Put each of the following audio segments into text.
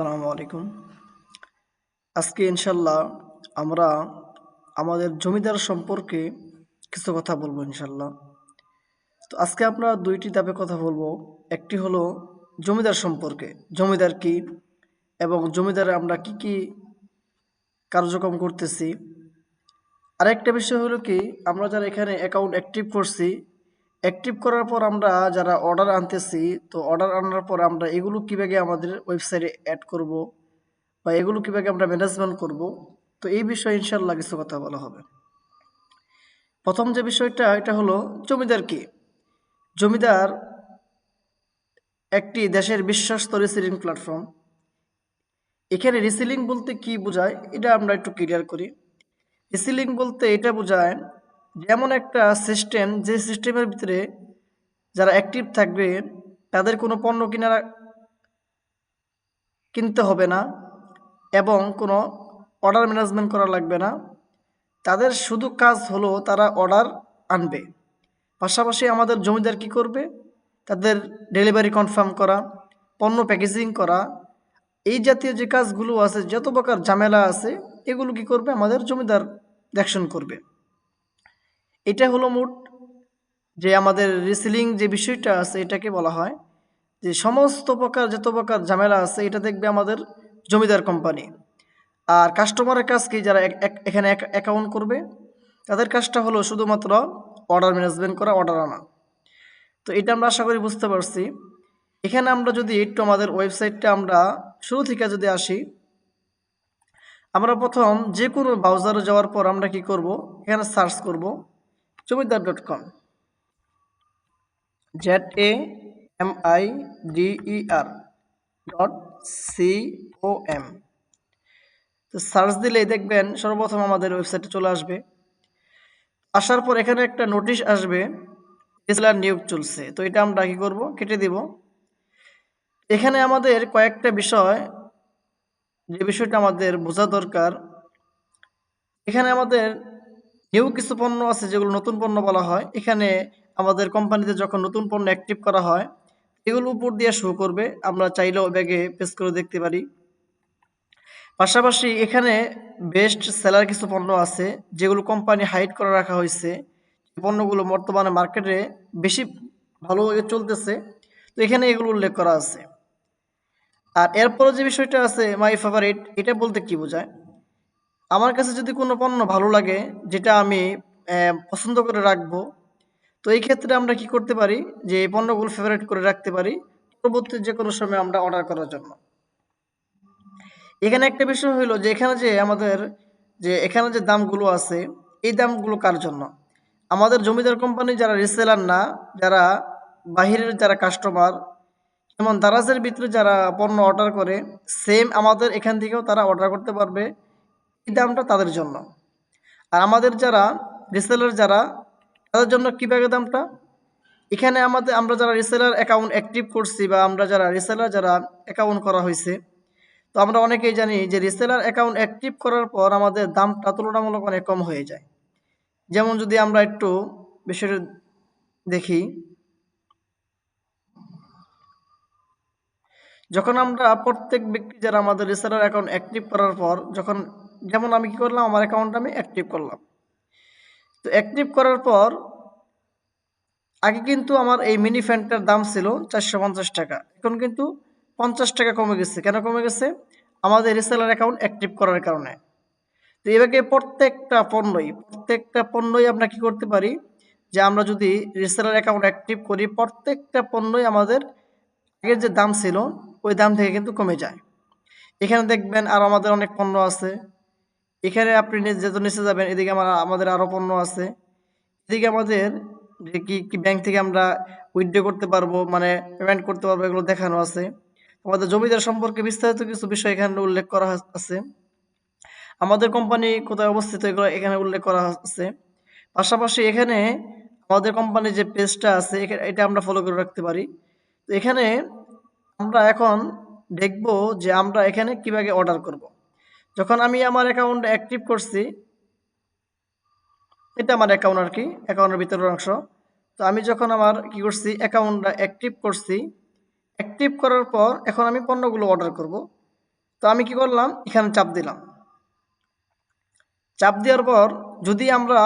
আসসালামু আলাইকুম। আজকে ইনশাল্লাহ আমরা আমাদের জমিদার সম্পর্কে কিছু কথা বলবো ইনশাল্লাহ। তো আজকে আমরা দুইটি ধাপে কথা বলবো। একটি হলো জমিদার সম্পর্কে, জমিদার কি এবং জমিদারে আমরা কি কি কার্যক্রম করতেছি। আরেকটা বিষয় হলো কি, আমরা যারা এখানে অ্যাকাউন্ট অ্যাক্টিভ করছি, অ্যাক্টিভ করার পর আমরা যারা অর্ডার আনতেছি, তো অর্ডার আনার পর আমরা এগুলো কীভাবে আমাদের ওয়েবসাইটে অ্যাড করব বা এগুলো কীভাবে আমরা ম্যানেজমেন্ট করব। তো এই বিষয়ে ইনশাল্লাহ কিছু কথা বলা হবে। প্রথম যে বিষয়টা এটা হলো জমিদার কি। জমিদার একটি দেশের বিশ্বস্ত রিসেলিং প্ল্যাটফর্ম। এখানে রিসেলিং বলতে কি বোঝায় এটা আমরা একটু ক্লিয়ার করি। রিসেলিং বলতে এটা বোঝায় যেমন একটা সিস্টেম, যে সিস্টেমের ভিতরে যারা অ্যাক্টিভ থাকবে তাদের কোনো পণ্য কিনতে হবে না এবং কোনো অর্ডার ম্যানেজমেন্ট করা লাগবে না। তাদের শুধু কাজ হলো তারা অর্ডার আনবে। পাশাপাশি আমাদের জমিদার কি করবে, তাদের ডেলিভারি কনফার্ম করা, পণ্য প্যাকেজিং করা, এই জাতীয় যে কাজগুলো আছে, যত প্রকার ঝামেলা আছে, এগুলো কি করবে আমাদের জমিদার দেখশন করবে। এটা হলো মোট যে আমাদের রিসেলিং যে বিষয়টা আছে, এটাকে বলা হয় যে সমস্ত প্রকার যত প্রকার ঝামেলা আছে এটা দেখবে আমাদের জমিদার কোম্পানি। আর কাস্টমারের কাজ কি, যারা এখানে অ্যাকাউন্ট করবে তাদের কাজটা হলো শুধুমাত্র অর্ডার ম্যানেজমেন্ট করা, অর্ডার আনা। তো এটা আমরা আশা করি বুঝতে পারছি। এখানে আমরা যদি একটু আমাদের ওয়েবসাইটটা আমরা শুরু থেকে যদি আসি, আমরা প্রথম যে কোনো ব্রাউজারে যাওয়ার পর আমরা কি করব, এখানে সার্চ করব জমিদার.com, ZAMIDER.com। তো সার্চ দিলেই দেখবেন সর্বপ্রথম আমাদের ওয়েবসাইটে চলে আসবে। আসার পর এখানে একটা নোটিশ আসবে, রিসেলার নিয়োগ চলছে। তো এটা আমরা কি করব, কেটে দিব। এখানে আমাদের কয়েকটা বিষয়, যে বিষয়টা আমাদের বোঝা দরকার, এখানে আমাদের নিউ কিছু পণ্য আছে যেগুলো নতুন পণ্য বলা হয়। এখানে আমাদের কোম্পানিতে যখন নতুন পণ্য অ্যাক্টিভ করা হয় এগুলো উপর দিয়ে শো করবে, আমরা চাইলেও ব্যাগে পেস্ট করে দেখতে পারি। পাশাপাশি এখানে বেস্ট সেলার কিছু পণ্য আছে যেগুলো কোম্পানি হাইড করে রাখা হয়েছে, পণ্যগুলো বর্তমানে মার্কেটে বেশি ভালোভাবে চলতেছে, তো এখানে এগুলো উল্লেখ করা আছে। আর এরপরে যে বিষয়টা আছে মাই ফেভারিট, এটা বলতে কি বোঝায়, আমার কাছে যদি কোনো পণ্য ভালো লাগে যেটা আমি পছন্দ করে রাখবো, তো এই ক্ষেত্রে আমরা কি করতে পারি, যে এই পণ্যগুলো ফেভারিট করে রাখতে পারি পরবর্তী যে কোনো সময় আমরা অর্ডার করার জন্য। এখানে একটা বিষয় হইলো যে এখানে যে দামগুলো আছে, এই দামগুলো কার জন্য, আমাদের জমিদার কোম্পানি যারা রিসেলার না, যারা বাহিরের যারা কাস্টমার, যেমন দারাজের ভিতরে যারা পণ্য অর্ডার করে, সেম আমাদের এখান থেকেও তারা অর্ডার করতে পারবে, এই দামটা তাদের জন্য। আর আমাদের যারা রিসেলার যারা, তাদের জন্য কীভাবে দামটা, এখানে আমরা যারা রিসেলার অ্যাকাউন্ট অ্যাক্টিভ করছি বা আমরা যারা রিসেলার যারা অ্যাকাউন্ট করা হয়েছে, তো আমরা অনেকেই জানি যে রিসেলার অ্যাকাউন্ট অ্যাক্টিভ করার পর আমাদের দামটা তুলনামূলক অনেক কম হয়ে যায়। যেমন যদি আমরা একটু বিষয়টা দেখি, যখন আমরা প্রত্যেক ব্যক্তি যারা আমাদের রিসেলার অ্যাকাউন্ট অ্যাক্টিভ করার পর, যখন যেমন আমি কি করলাম, আমার অ্যাকাউন্ট আমি অ্যাক্টিভ করলাম, তো অ্যাক্টিভ করার পর আগে কিন্তু আমার এই মিনি ফ্যানটার দাম ছিল 450 টাকা, এখন কিন্তু 50 টাকা কমে গেছে। কেন কমে গেছে, আমাদের রিসেলার অ্যাকাউন্ট অ্যাক্টিভ করার কারণে। তো এভাবে প্রত্যেকটা পণ্যই আমরা কি করতে পারি, যে আমরা যদি রিসেলার অ্যাকাউন্ট অ্যাক্টিভ করি, প্রত্যেকটা পণ্যই আমাদের আগের যে দাম ছিল ওই দাম থেকে কিন্তু কমে যায়। এখানে দেখবেন আর আমাদের অনেক পণ্য আছে, এখানে আপনি যেহেতু নিচে যাবেন, এদিকে আমাদের আরও পণ্য আছে, এদিকে আমাদের যে কি ব্যাংক থেকে আমরা উইথড্র করতে পারবো, মানে পেমেন্ট করতে পারবো, এগুলো দেখানো আছে। আমাদের জমিদার সম্পর্কে বিস্তারিত কিছু বিষয় এখানে উল্লেখ করা আছে। আমাদের কোম্পানি কোথায় অবস্থিত এগুলো এখানে উল্লেখ করা আছে। পাশাপাশি এখানে আমাদের কোম্পানির যে পেজটা আছে এটা আমরা ফলো করে রাখতে পারি। তো এখানে আমরা এখন দেখব যে আমরা এখানে কিভাবে অর্ডার করব। যখন আমি আমার অ্যাকাউন্ট অ্যাক্টিভ করছি, এটা আমার অ্যাকাউন্ট আর কি, অ্যাকাউন্টের ভিতরের অংশ। তো আমি যখন আমার কি করছি, অ্যাকাউন্টটা অ্যাক্টিভ করছি, অ্যাক্টিভ করার পর এখন আমি পণ্যগুলো অর্ডার করব। তো আমি কি করলাম, এখানে চাপ দিলাম। চাপ দেওয়ার পর যদি আমরা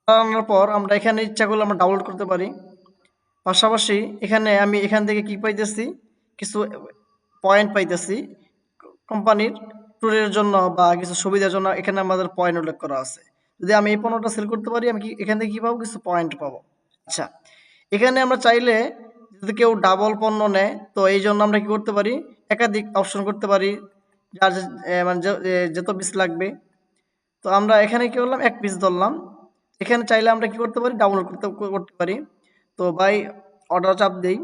আনার পর আমরা এখানে ইচ্ছা করলে আমরা ডাউনলোড করতে পারি। পাশাপাশি এখানে আমি এখান থেকে কি পাইতেছি, কিছু পয়েন্ট পাইতেছি কোম্পানির ট্যুরের জন্য বা কিছু সুবিধার জন্য। এখানে আমাদের পয়েন্ট উল্লেখ করা আছে। যদি আমি এই পণ্যটা সেল করতে পারি, আমি কি এখান থেকে কি পাবো, কিছু পয়েন্ট পাবো। আচ্ছা, এখানে আমরা চাইলে যদি কেউ ডাবল পণ্য নেয়, তো এই জন্য আমরা কি করতে পারি, একাধিক অপশন করতে পারি, যার মানে যত পিস লাগবে। তো আমরা এখানে কি করলাম, এক পিস ধরলাম। এখানে চাইলে আমরা কি করতে পারি, ডাউনলোড করতে পারি। তো বাই অর্ডার চাপ দেই।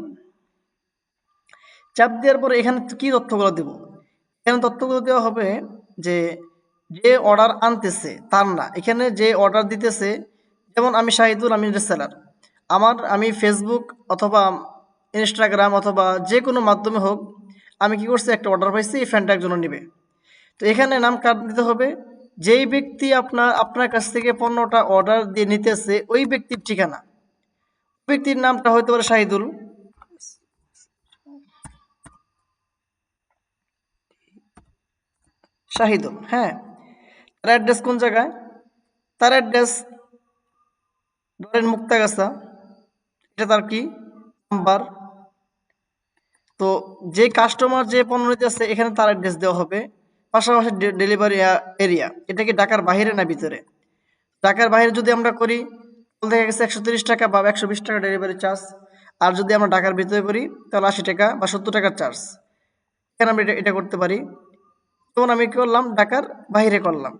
চাপ দেওয়ার পরে এখানে কি তথ্যগুলো দেব, এখানে তথ্যগুলো দেওয়া হবে যে যে অর্ডার আনতেছে তার না, এখানে যে অর্ডার দিতেছে। যেমন আমি শাহিদুল, আমি রিসেলার। আমি ফেসবুক অথবা ইনস্টাগ্রাম অথবা যে কোনো মাধ্যমে হোক, আমি কি করছি, একটা অর্ডার পাইছি, এই ফ্যানটা একজন নেবে। তো এখানে নাম কার্ড দিতে হবে। যেই ব্যক্তি আপনার কাছ থেকে পণ্যটা অর্ডার দিয়ে নিতেছে, ওই ব্যক্তির ঠিকানা, ব্যক্তির নামটা হতে পারে শাহিদুল। শাহিদুল, হ্যাঁ। তার অ্যাড্রেস কোন জায়গায়, তার অ্যাড্রেস ধরেন মুক্তাগাছা, এটা তার কি নাম্বার। তো যে কাস্টমার যে পণ্য নিতেছে, এখানে তার অ্যাড্রেস দেওয়া হবে। পাশাপাশি ডেলিভারি এরিয়া, এটা কি ঢাকার বাইরে না ভিতরে। ঢাকার বাইরে যদি আমরা করি, তাহলে দেখা গেছে 130 টাকা বা 120 টাকা ডেলিভারি চার্জ। আর যদি আমরা ঢাকার ভিতরে করি, তাহলে 80 টাকা বা 70 টাকার চার্জ। এখানে আমরা এটা করতে পারি। যেমন আমি কি করলাম, ঢাকার বাইরে করলাম।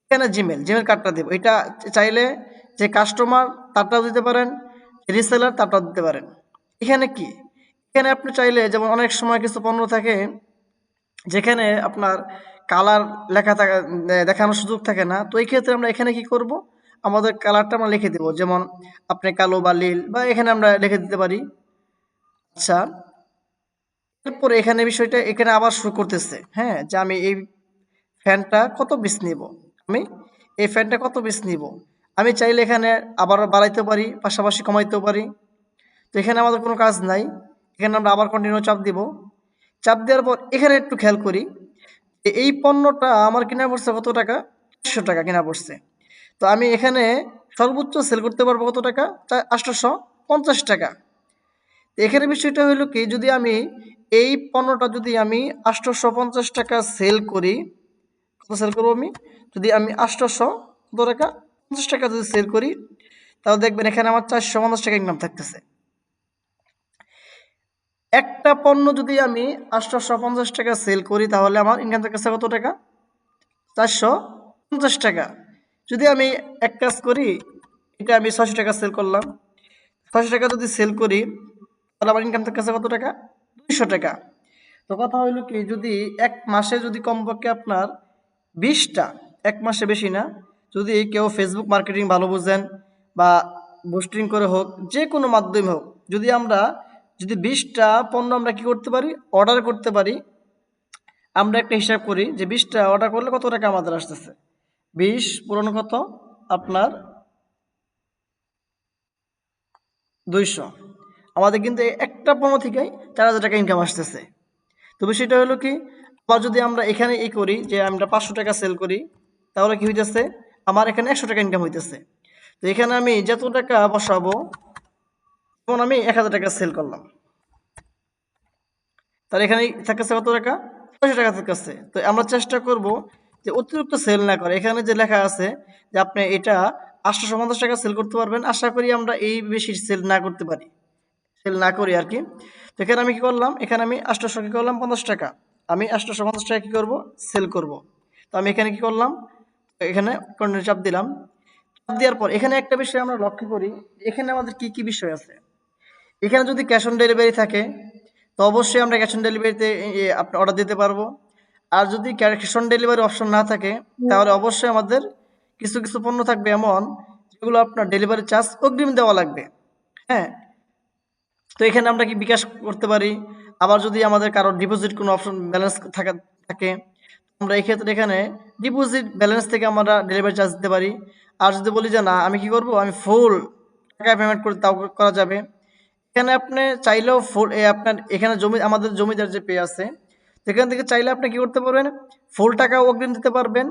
এখানে জিমেল কার্ডটা দেবো। এটা চাইলে যে কাস্টমার তারটাও দিতে পারেন, রিসেলার তারটাও দিতে পারেন। এখানে কি, এখানে আপনি চাইলে, যেমন অনেক সময় কিছু পণ্য থাকে যেখানে আপনার কালার লেখা থাকা দেখানোর সুযোগ থাকে না। তো এই ক্ষেত্রে আমরা এখানে কি করব, আমাদের কালারটা আমরা লিখে দেব। যেমন আপনি কালো বা নীল, বা এখানে আমরা লিখে দিতে পারি। আচ্ছা, এরপরে এখানে বিষয়টা এখানে আবার শো করতেছে, হ্যাঁ, যে আমি এই ফ্যানটা কত পিস নিব, আমি এই ফ্যানটা কত পিস নিব। আমি চাইলে এখানে আবার বাড়াইতে পারি, পাশাপাশি কমাইতেও পারি। তো এখানে আমাদের কোনো কাজ নাই। এখানে আমরা আবার কন্টিনিউ চাপ দিব। চাপ দেওয়ার পর এখানে একটু খেয়াল করি যে এই পণ্যটা আমার কিনা পড়ছে কত টাকা, 800 টাকা কিনা পড়ছে। তো আমি এখানে সর্বোচ্চ সেল করতে পারবো কত টাকা, 850 টাকা। তো এখানে বিষয়টা হলো কি, যদি আমি এই পণ্যটা যদি আমি 850 টাকা সেল করি, কত সেল করবো আমি, যদি আমি 800 কত টাকা 50 টাকা যদি সেল করি, তাহলে দেখবেন এখানে আমার 450 টাকা ইনকাম থাকতেছে। একটা পণ্য যদি আমি 850 টাকা সেল করি, তাহলে আমার ইনকাম থাকতেছে কত টাকা, 450 টাকা। যদি আমি এক কাজ করি, এটা আমি 600 টাকা সেল করলাম, 600 টাকা যদি সেল করি, তাহলে আমার ইনকাম থাকতেছে কত টাকা, 200 টাকা। তো কথা হইলো কি, যদি এক মাসে যদি কমপক্ষে আপনার 20টা, এক মাসে বেশি না, যদি কেউ ফেসবুক মার্কেটিং ভালো বুঝেন বা বুস্টিং করে হোক, যে কোনো মাধ্যমে হোক, যদি 20টা পণ্য আমরা কি করতে পারি, অর্ডার করতে পারি। আমরা একটা হিসাব করি যে 20টা অর্ডার করলে কত টাকা আমাদের আসতেছে। 20 পূরণ কত, আপনার 200। আমাদের কিন্তু এই একটা পণ্য থেকেই 4000 টাকা ইনকাম আসতেছে। তো বিষয়টা হলো কি, আবার যদি আমরা এখানে করি যে আমরা 500 টাকা সেল করি, তাহলে কি হইতেছে, আমার এখানে 100 টাকা ইনকাম হইতেছে। তো এখানে আমি যত টাকা বসাবো, যেমন আমি 1000 টাকা সেল করলাম, তাহলে এখানে থাকতেছে কত টাকা, 600 টাকা থাকতেছে। তো আমরা চেষ্টা করব যে অতিরিক্ত সেল না করে। এখানে যে লেখা আছে যে আপনি এটা 850 টাকা সেল করতে পারবেন, আশা করি আমরা এই বেশি সেল না করতে পারি, সেল না করি আর কি। তো এখানে আমি কি করলাম, এখানে আমি 800 কি করলাম, 50 টাকা, আমি 850 টাকা কি করব, সেল করব। তো আমি এখানে কি করলাম, এখানে কন্টিনিউ চাপ দিলাম। চাপ দেওয়ার পর এখানে একটা বিষয় আমরা লক্ষ্য করি, এখানে আমাদের কি কি বিষয় আছে। এখানে যদি ক্যাশ অন ডেলিভারি থাকে, তো অবশ্যই আমরা ক্যাশ অন ডেলিভারিতে আপনি অর্ডার দিতে পারবো। আর যদি ক্যাশ অন ডেলিভারি অপশন না থাকে, তাহলে অবশ্যই আমাদের কিছু কিছু পণ্য থাকবে এমন, যেগুলো আপনার ডেলিভারি চার্জ অগ্রিম দেওয়া লাগবে, হ্যাঁ। তো এখানে আমরা কি বিকাশ করতে পারি। আবার যদি আমাদের কারো ডিপোজিট কোনো অপশন ব্যালেন্স থাকে, আমরা এই ক্ষেত্রে এখানে ডিপোজিট ব্যালেন্স থেকে আমরা ডেলিভারি চার্জ দিতে পারি। আর যদি বলি যে না, আমি কি করব, আমি ফুল টাকা পেমেন্ট করে, তাও করা যাবে। এখানে আপনি চাইলেও ফুল আপনার এখানে আমাদের জমিদার যে পে আছে, এখান থেকে চাইলে আপনি কি করতে পারবেন, ফুল টাকাও অগ্রিম দিতে পারবেন,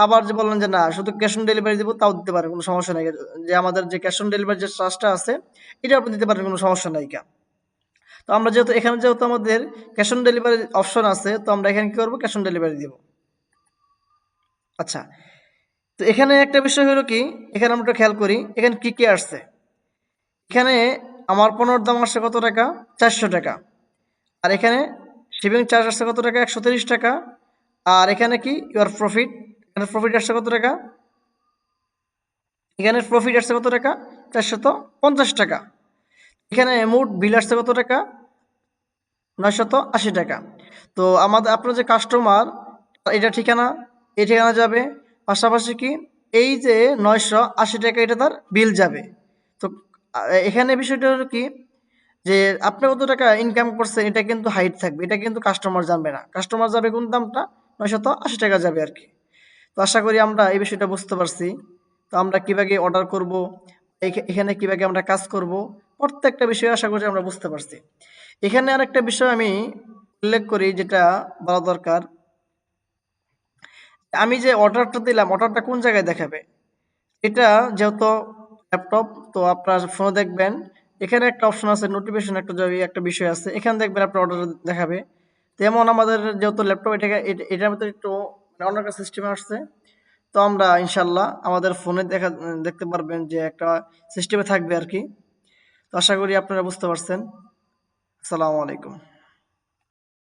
আবার যে বললেন যে না শুধু ক্যাশ অন ডেলিভারি দিব তাও দিতে পারেন, কোনো সমস্যা নাই। যে আমাদের যে ক্যাশ অন ডেলিভারি যে চার্জটা আছে এটা আপনি দিতে পারেন, কোনো সমস্যা নাই। তো আমরা যেহেতু এখানে যেহেতু আমাদের ক্যাশ অন ডেলিভারি অপশন আছে, তো আমরা এখানে কি করবো, ক্যাশ অন ডেলিভারি দিব। আচ্ছা, তো এখানে একটা বিষয় হলো কি, এখানে আমরা একটু খেয়াল করি এখানে কি কি আসছে। এখানে আমার পণ্যের দাম আসছে কত টাকা, 400 টাকা। আর এখানে শিপিং চার্জ আসছে কত টাকা, 130 টাকা। আর এখানে কি ইউর প্রফিট, এখানে প্রফিট আসছে কত টাকা, এখানে প্রফিট আসছে কত টাকা, 450 টাকা। এখানে মোট বিল আসছে কত টাকা, 980 টাকা। তো আমাদের আপনার যে কাস্টমার, এটা ঠিকানা, এই ঠিকানা যাবে, পাশাপাশি কি এই যে 980 টাকা এটা তার বিল যাবে। তো এখানে বিষয়টা হলো কি, যে আপনি কত টাকা ইনকাম করছেন এটা কিন্তু হাইড থাকবে, এটা কিন্তু কাস্টমার জানবে না। কাস্টমার যাবে কোন দামটা, 980 টাকা যাবে আর কি। তো আশা করি আমরা এই বিষয়টা বুঝতে পারছি। তো আমরা কিভাবে অর্ডার করব, এখানে কিভাবে আমরা কাজ করব, প্রত্যেকটা বিষয় আশা করি আমরা বুঝতে পারছি। এখানে আরেকটা বিষয় আমি উল্লেখ করি যেটা বলা দরকার, আমি যে অর্ডারটা দিলাম অর্ডারটা কোন জায়গায় দেখাবে। এটা যেহেতু ল্যাপটপ, তো আপনার ফোনে দেখবেন এখানে একটা অপশন আছে, নোটিফিকেশন একটা বিষয় আছে, এখানে দেখবেন আপনার অর্ডার দেখাবে। তেমন আমাদের যেহেতু ল্যাপটপ এটাকে এটার মধ্যে একটু মানে অন্য একটা সিস্টেমে আসছে, তো আমরা ইনশাল্লাহ আমাদের ফোনে দেখতে পারবেন যে একটা সিস্টেমে থাকবে আর কি। তো আশা করি আপনারা বুঝতে পারছেন। আসসালামু আলাইকুম।